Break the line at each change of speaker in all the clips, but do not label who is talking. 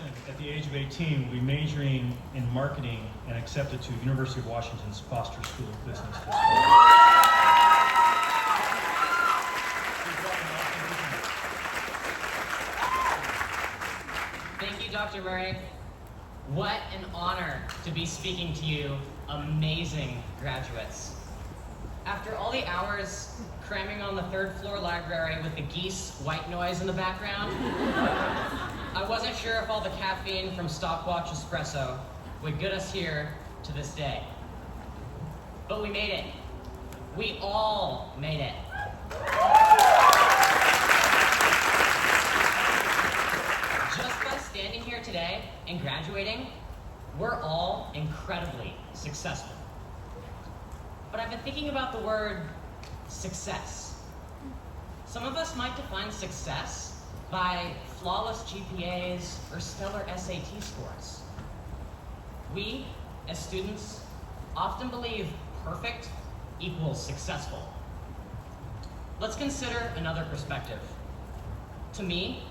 Jackson, at the age of 18, will be majoring in marketing and accepted to University of Washington's Foster School of Business this fall.
Thank you, Dr. Murray. What an honor to be speaking to you, amazing graduates. After all the hours cramming on the third floor library with the geese white noise in the background, I wasn't sure if all the caffeine from stopwatch espresso would get us here to this day. But we made it. We all made it. Just by standing here today and graduating, we're all incredibly successful. But I've been thinking about the word success. Some of us might define success by flawless GPAs or stellar SAT scores. We, as students, often believe perfect equals successful. Let's consider another perspective. To me,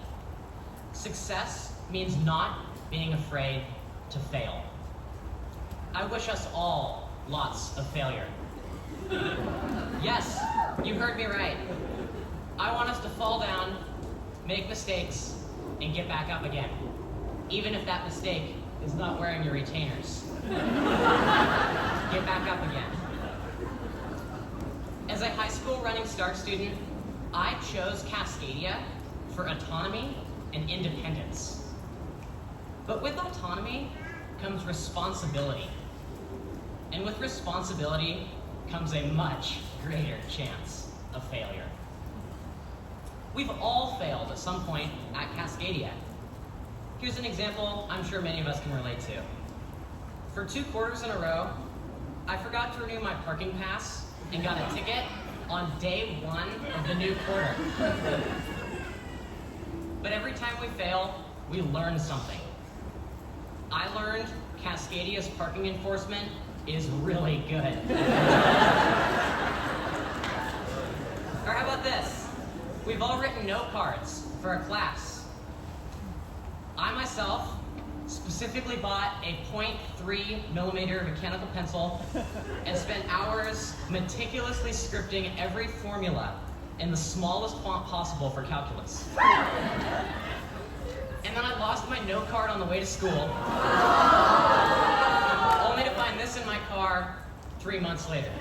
success means not being afraid to fail. I wish us all lots of failure. Yes, you heard me right. I want us to fall down, make mistakes, and get back up again, even if that mistake is not wearing your retainers. Get back up again. As a high school running start student, I chose Cascadia for autonomy and independence. But with autonomy comes responsibility. And with responsibility comes a much greater chance of failure. We've all failed at some point at Cascadia. Here's an example I'm sure many of us can relate to. For 2 quarters in a row, I forgot to renew my parking pass and got a ticket on day 1 of the new quarter. But every time we fail, we learn something. I learned Cascadia's parking enforcement is really good. Or how about this? We've all written note cards for a class. I myself specifically bought a 0.3 millimeter mechanical pencil and spent hours meticulously scripting every formula in the smallest font possible for calculus. And then I lost my note card on the way to school, only to find this in my car 3 months later.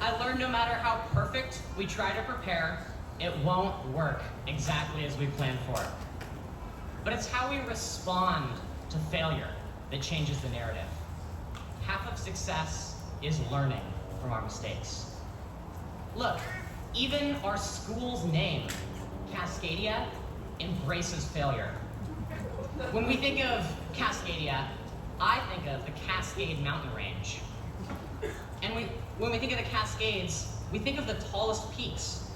I learned no matter how perfect we try to prepare, it won't work exactly as we planned for. But it's how we respond to failure that changes the narrative. Half of success is learning from our mistakes. Look, even our school's name, Cascadia, embraces failure. When we think of Cascadia, I think of the Cascade Mountain Range. And when we think of the Cascades, we think of the tallest peaks.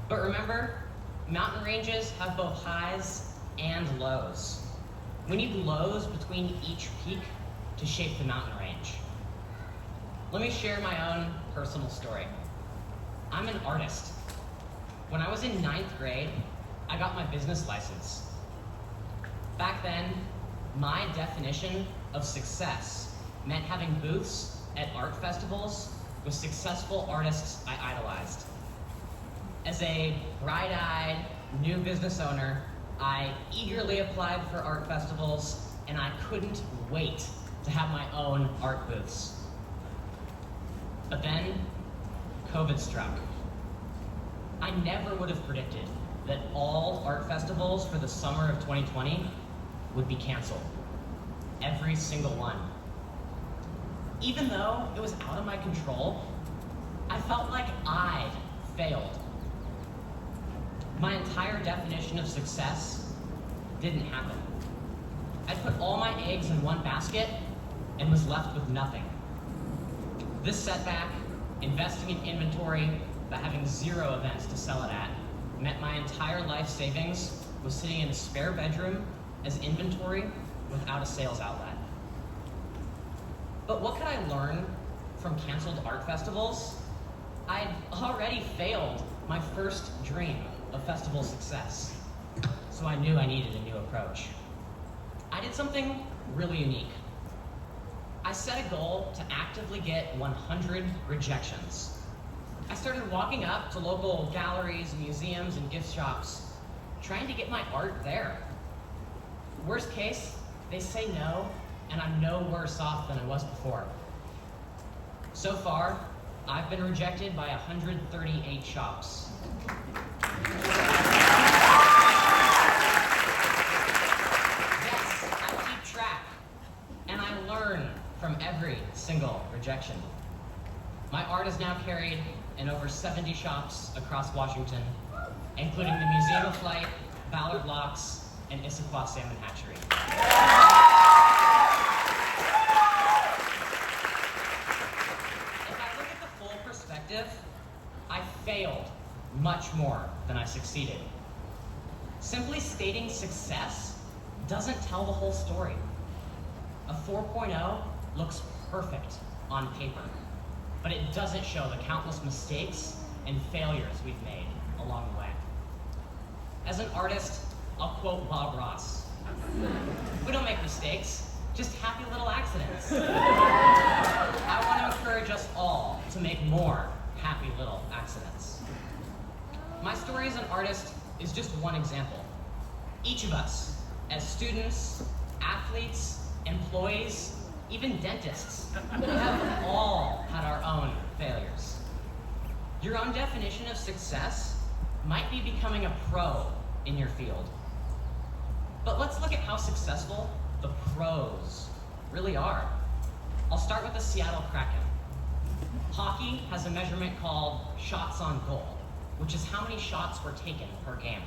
But remember, mountain ranges have both highs and lows. We need lows between each peak to shape the mountain range. Let me share my own personal story. I'm an artist. When I was in 9th grade, I got my business license. Back then, my definition of success meant having booths at art festivals with successful artists I idolized. As a bright-eyed new business owner, I eagerly applied for art festivals, and I couldn't wait to have my own art booths. But then, COVID struck. I never would have predicted that all art festivals for the summer of 2020 would be canceled. Every single one. Even though it was out of my control, I felt like I'd failed. My entire definition of success didn't happen. I put all my eggs in one basket and was left with nothing. This setback, investing in inventory, but having 0 events to sell it at, meant my entire life savings was sitting in a spare bedroom as inventory without a sales outlet. But what could I learn from canceled art festivals? I'd already failed my first dream of festival success. So so I knew I needed a new approach. I did something really unique. I set a goal to actively get 100 rejections. I started walking up to local galleries, museums, and gift shops, trying to get my art there. Worst case, they say no, and I'm no worse off than I was before. So far, I've been rejected by 138 shops. Yes, I keep track, and I learn from every single rejection. My art is now carried in over 70 shops across Washington, including the Museum of Flight, Ballard Locks, and Issaquah Salmon Hatchery. If I look at the full perspective, I failed much more than I succeeded. Simply stating success doesn't tell the whole story. A 4.0 looks perfect on paper, but it doesn't show the countless mistakes and failures we've made along the way. As an artist, I'll quote Bob Ross. We don't make mistakes, just happy little accidents. I want to encourage us all to make more happy little accidents. My story as an artist is just one example. Each of us, as students, athletes, employees, even dentists, have all had our own failures. Your own definition of success might be becoming a pro in your field. But let's look at how successful the pros really are. I'll start with the Seattle Kraken. Hockey has a measurement called shots on goal, which is how many shots were taken per game.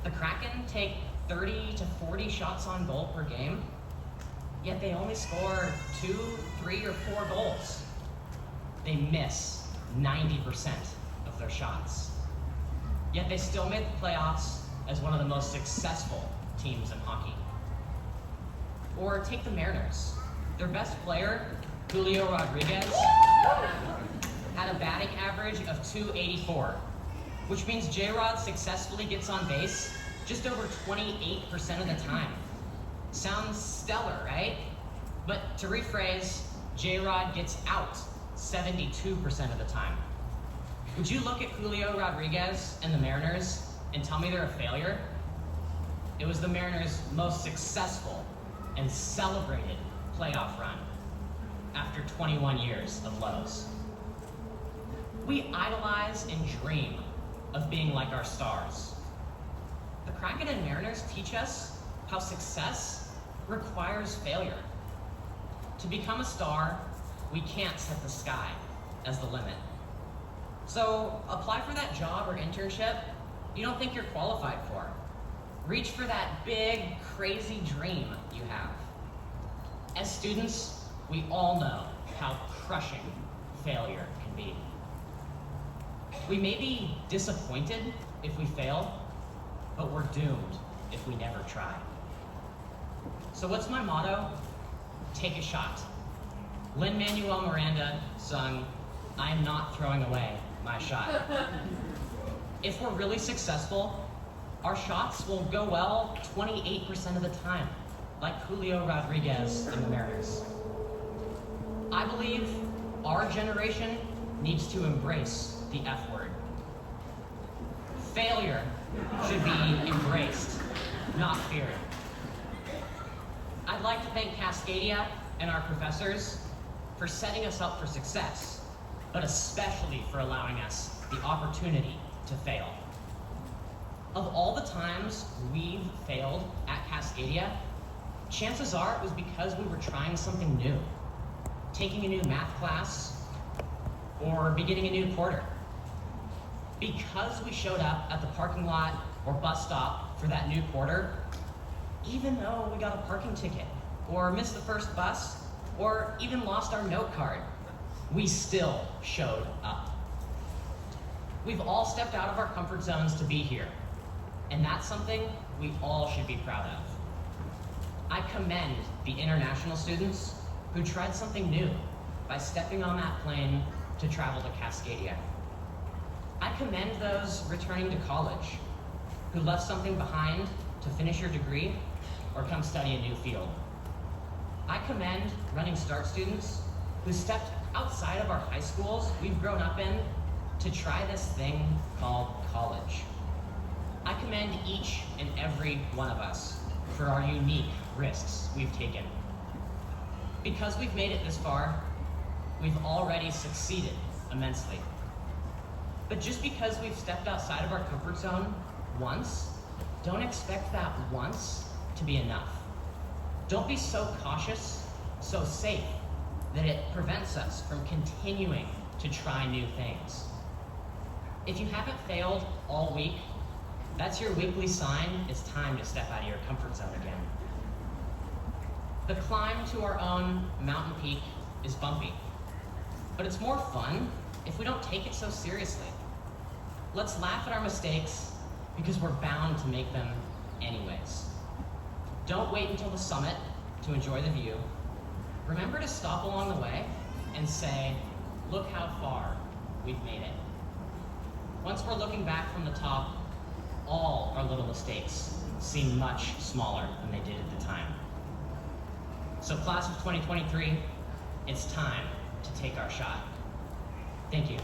The Kraken take 30 to 40 shots on goal per game, yet they only score 2, 3, or 4 goals. They miss 90% of their shots. Yet they still made the playoffs as one of the most successful teams in hockey. Or take the Mariners. Their best player, Julio Rodriguez, had a batting average of .284, which means J-Rod successfully gets on base just over 28% of the time. Sounds stellar, right? But to rephrase, J-Rod gets out 72% of the time. Would you look at Julio Rodriguez and the Mariners and tell me they're a failure? It was the Mariners' most successful and celebrated playoff run after 21 years of lows. We idolize and dream of being like our stars. The Kraken and Mariners teach us how success requires failure. To become a star, we can't set the sky as the limit. So apply for that job or internship you don't think you're qualified for. Reach for that big, crazy dream you have. As students, we all know how crushing failure can be. We may be disappointed if we fail, but we're doomed if we never try. So what's my motto? Take a shot. Lin-Manuel Miranda sung, "I am not throwing away my shot." If we're really successful, our shots will go well 28% of the time, like Julio Rodriguez and the Mariners. I believe our generation needs to embrace the F word. Failure should be embraced, not feared. I'd like to thank Cascadia and our professors for setting us up for success, but especially for allowing us the opportunity to fail. Of all the times we've failed at Cascadia, chances are it was because we were trying something new, taking a new math class, or beginning a new quarter. Because we showed up at the parking lot or bus stop for that new quarter, even though we got a parking ticket, or missed the first bus, or even lost our note card, we still showed up. We've all stepped out of our comfort zones to be here, and that's something we all should be proud of. I commend the international students who tried something new by stepping on that plane to travel to Cascadia. I commend those returning to college who left something behind to finish your degree or come study a new field. I commend Running Start students who stepped outside of our high schools we've grown up in to try this thing called college. I commend each and every one of us for our unique risks we've taken. Because we've made it this far, we've already succeeded immensely. But just because we've stepped outside of our comfort zone once, don't expect that once to be enough. Don't be so cautious, so safe, that it prevents us from continuing to try new things. If you haven't failed all week, that's your weekly sign it's time to step out of your comfort zone again. The climb to our own mountain peak is bumpy, but it's more fun if we don't take it so seriously. Let's laugh at our mistakes because we're bound to make them anyways. Don't wait until the summit to enjoy the view. Remember to stop along the way and say, look how far we've made it. Once we're looking back from the top, all our little mistakes seem much smaller than they did at the time. So class of 2023, it's time to take our shot. Thank you.